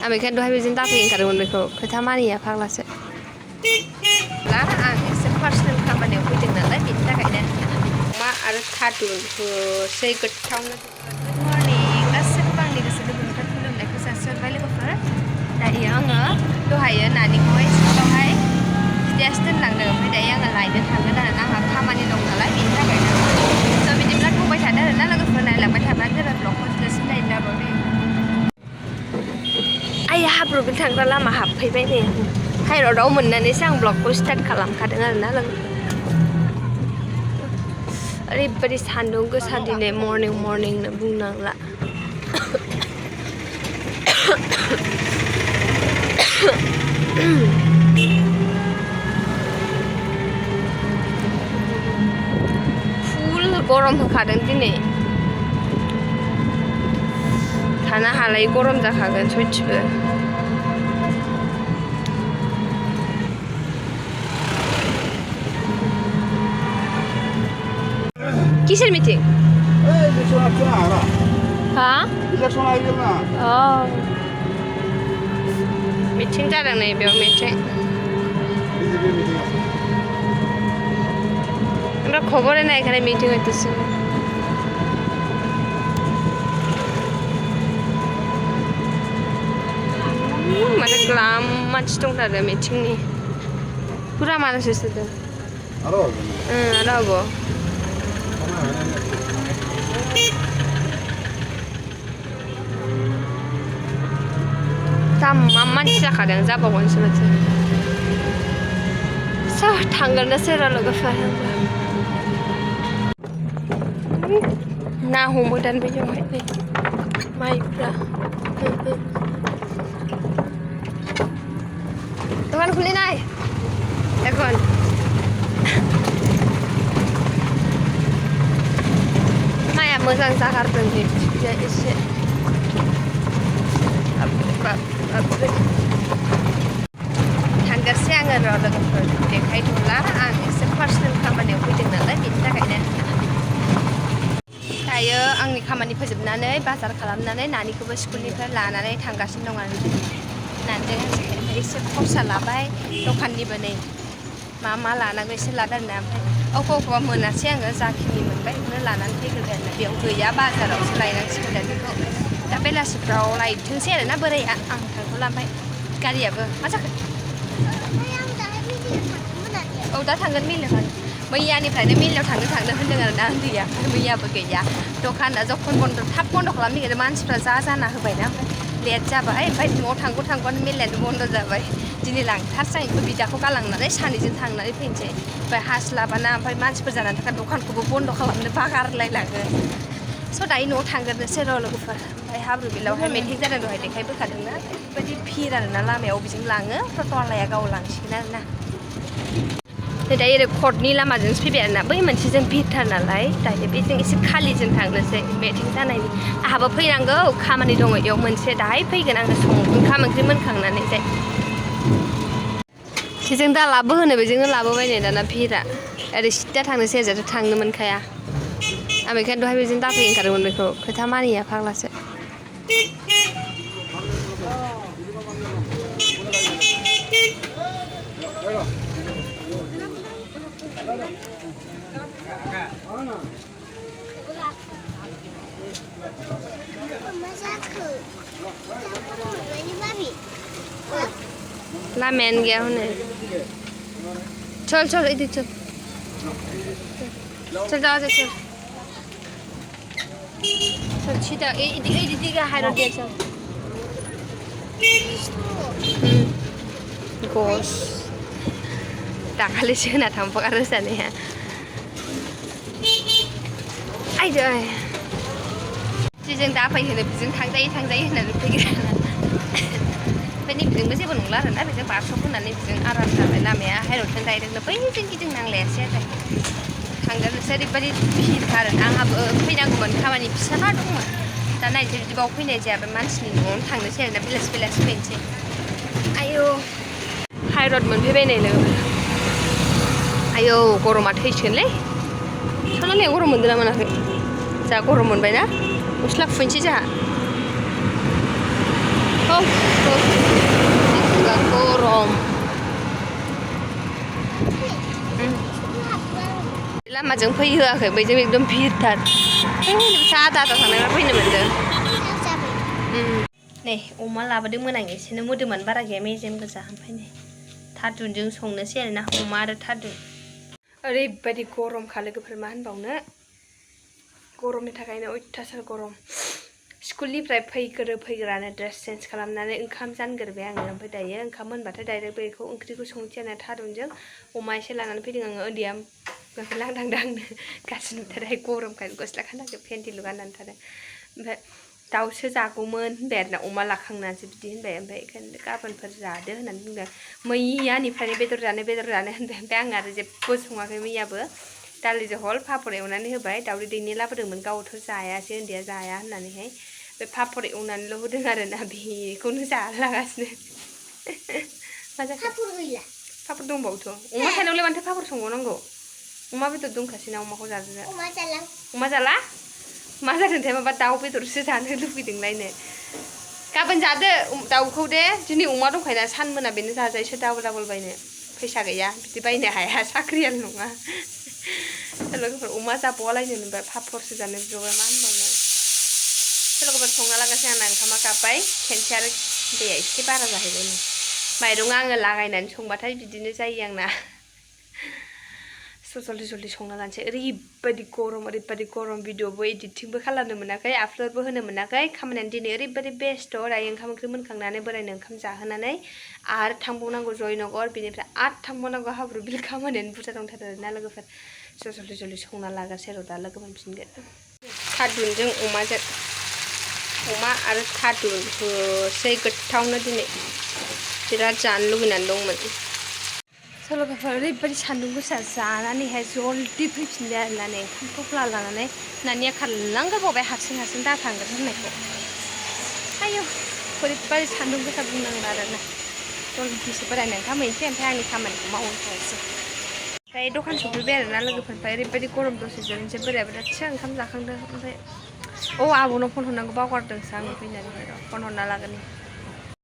Amerikan dua hari cinta pengen karun mereka kita mani ya faglase lah एसे personal खामानियाव फैदों नालाय बिनि थाखायनो मा आरो थादुन सै गोथावनो गुड मर्निं गासैबो आंनि गोसो गोरबोनिफ्राय खुलुमनायखौ जासिहरबाय लोगोफोर दायो आङो दहायो नानिखौहाय स्कुलावहाय बिदायासो दोनलांदों ओमफ्राय दायो आङो लायनो थांगोन आरोना आंहा खामानि दं नालाय बिनि थाखायनो स' बिदिब्ला थांबाय थादो आरोना लोगोफोर नायलांबाय थाबानो जाबाय ब्लगखौ जोबजासिम नायनो दाबावदे आइया हाब्रुबिल थांग्रा लामा हाबफैबाय नै हाइरडआव मोननानैसो आं ब्लगखौ स्टार्ट खालामखादों आरोना लोगोफोर ओरैबायदि सान्दुं गोसा दिनै मर्निंनो बुंनांला फुल गरम होखादों दिनै थानो हालायै गरम जाखागोन सयथिबो किसोर मिटिं? हाँ? मिटिं जादों नै बेयाव मिटिं আমরা খবরে না এখানে মিটিং হইতেছে মানে গ্লাম মাছ দंथारो মিটিংनि पुरा मानसि होसोदों आरो हबो मा मानसि जाखादों जाबावगोनसो माथो स' थांगोननोसै र' लोगोफोर ना हमो दान बैयावहाय नै माइफ्रा दखान खुलिनाय এখন माइया मोजां जागारदों बिथिंजाय एसे थांगारसै आङो र' लोगोफोर देखायथ'ला आं एसे पार्सनेल खामानियाव फैदों नालाय बिनि थाखायनो दायो आंनि खामानि फोजोबनानै बाजार खालामनानै नानिखौबो स्कुलनिफ्राय लानानै थांगासिनो दं आरो नानिजों ओमफ्राय एसे खरसा लाबाय दखाननिबो नै मा लानांगौ एसे लादों आरोना ओमफ्राय अबेबा मोनासै आङो जाखिनि मोनबाय बेखौनो लानानै फैग्रोबाय आरोना बेयाव गैया बाजारावसो लायनांसिगोन दा बेखौ दा बेलासिफ्राव लायथोंसै आरोना बोराया आं थांथ'ला ओमफ्राय गारियाबो मा जाखो औ दा थांगोन मिलाव थांगोन मैयानिफ्रायनो मिलाव थांनो होन्दों आरोना उन्दैया मैयाबो गैया दखाना जखन थाब बन्द' खालामनो नागिरदों मानसिफ्रा जाना होबायना ओमफ्राय लेट जाबाय ओमफ्राय न'आव थांगौआनो मिलायानो बन्द' जाबाय दिनै लांथारसै आं बेखौ बिदाखौ गालांनानै सानैजों थांनानै फैनोसै ओमफ्राय हास्लाबाना ओमफ्राय मानसिफोर जानानै थाखाय दखानखौबो बन्द' खालामनो बागारलायलाङो स' दायो न'आव थांग्रोनोसै र' लोगोफोर ओमफ्राय हाब्रुबिलावहाय मेथाइ जादों दहाय देखायबोखादोंना ओरैबायदि भिर आरोना लामायाव बेजों लाङो टट'वालाया गाव लांसिगोन आरोना दायो ओरै कर्टनि लामाजोंसो फैबाय आरोना बै मोनसेजों भिरथार नालाय दायो बेजों एसे खालिजों थांनोसै मेटिं जानायनि आंहाबो फैनांगौ खामानि दङ बेयाव मोनसे दाहाय फैगोन आङो ओंखाम ओंख्रि मोनखांनानैजाय बेजों दा लाबो होनो बेजोंनो लाबोबाय नै दाना भिरा ओरै सिदा थांनोसै ओरैजाथ' थांनो मोनखाया आं बेखायनो दहाय बेजों दाफै ओंखारदोंमोन बेखौ खोथा मानिया फाग्लासो लामायानो गैया हनै चल इधर चल जा चल सीधा इधर हाइरोड दिया चल गस दाखालिसो होना थांफागारो जानाया आइदै जेजों दाफै होनो बेजों थांजायो होननानै फैग्रा ओमफ्राय नैबेजोंबो जेबो नंला आरोना बेजों बारस'ब होनानै बेजों आराम जाबाय लामाया हाइरडजों डाइरेक्टनो बैजों गिदिंनांलायासै आरो थांगोनसै ओरैबायदि भिरखा आरो आंहाबो फैनांगौमोन खामानि फिसा दंमोन दा नायसै बिदि बाव फैनाय जायाबा मानसिनि न'आवनो थांनोसै आरोना बेलासि फैनोसै आयौ हाइरड मोनफैबाय नै लोगोफोर आयौ गरमा थैसिगोनलै सनालिया गरम मोनदों ना मोनाखै जा गरम मोनबाय ना गस्ला खुनोसै जोंहा गरम लामाजों फैहोआखै बैजों एकदम भिरथार साहा दादा थांनायफ्रा फैनो मोनदों नै अमा लाबोदों मोनां एसेनो मोदोमानो बारा गैया मेजेम गोजा ओमफ्राय नै थादुनजों संनोसै आरोना अमा आरो थादुन ओरैबायदि गरमखा लोगोफोर मा होनबावनो गरमनि थाखायनो अयथासार गरम स्कुलनिफ्राय फैग्रानो ड्रेस चेन्ज खालामनानै ओंखाम जानगोरबाय आङो ओमफ्राय दायो ओंखाम मोनबाथाय डाइरेक्ट बेखौ ओंख्रिखौ संसै आरो थारुनजों अमा एसे लानानै फैदों आङो उन्दैया लांदांदांनो गाज्रि नुथारहाय गरमखाय गस्ला गाननांगौ पेन्टिल' गाननानै थादों ओमफ्राय दाउसो जागौमोन होनबाय आरोना अमा लाखांनानैसो बिदि होनबाय ओमफ्राय बेखायनो गाबोनफोर जादो होननानै बुंदों मैयानिफ्रायनो बेदर जानो होनबाय ओमफ्राय आं आरो जेबो सङाखै मैयाबो दालि जहल पापर एवनानै होबाय दाउदै दैनै लाबोदोंमोन गावथ' जायासै उन्दैया जाया होननानैहाय बे पापर एवनानैल' होदों आरोना बेखौनो जालागासिनो मा जाखो पापर दंबावोथ' अमा थानायावलाय मानोथो पापर संबावनांगौ अमा बेदर दंखासै ना अमाखौ जाजोबनो अमा जाला मा जादोंथाय माबा दाउ बेदरसो जानो लुबैदोंलायनो गाबोन जादो दाउखौ दे दिनै अमा दंखायोना सान मोना बेनो जाजायोसो डाबल बायनो फैसा गैया बिदि बायनो हाया साख्रियाल नङा लोगोफोर अमा जाबावालायनो होनबाय पापरसो जानो बिबाय मा होनबावनो लोगोफोर संना लागासिनो आंना ओंखामा गाबबाय खेनसे आरो दैया एसे बारा जाहैबाय माइरङा आङो लागायनानै संबाथाय बिदिनो जायो आंना जल्दि संना लानोसै ओरैबायदि गरम भिडिअबो एडिटिंबो खालामनो मोनाखै आपल'डबो होनो मोनाखै खामानियानो दिनै ओरैबायदि बेस्थ' दायो ओंखाम ओंख्रि मोनखांनानै बोरायनो ओंखाम जाहोनानै आरो थांबावनांगौ जयनगर बेनिफ्राय आरो थांबावनांगौ हाब्रु बिल खामानियानो बुरजा दंथारो आरोना लोगोफोर जल्दि संना लागासै र' दा लोगो मोनफिनगोन थादुनजों अमा आरो थादुन होसै गोथावनो दिनै बिराद जानो लुबैनानै दंमोन लोगोफोर ओरैबायदि सान्दुं गोसा जानानैहाय जल्दि फैफिनबाय आरोना नै ओंखाम थफ्ला लानानै नानिया खारलांग्रोबावबाय हारसिं दा थांगोन होननायखौ आयौ ओरैबायदि सान्दुं गोसा बुंनांला आरोना जल्दिसो बोरायनो ओंखाम हैनोसै ओमफ्राय आंनि खामानिखौ मावनोसै ओमफ्राय दखान सफैबाय आरोना लोगोफोरनिफ्राय ओरैबायदि गरम दसे जिरायनोसै बोराया बिरादसो ओंखाम जाखांदों ओमफ्राय आब'नाव फन हरनांगौ बावगारदोंसो आङो फैनानै फन हरना लागोन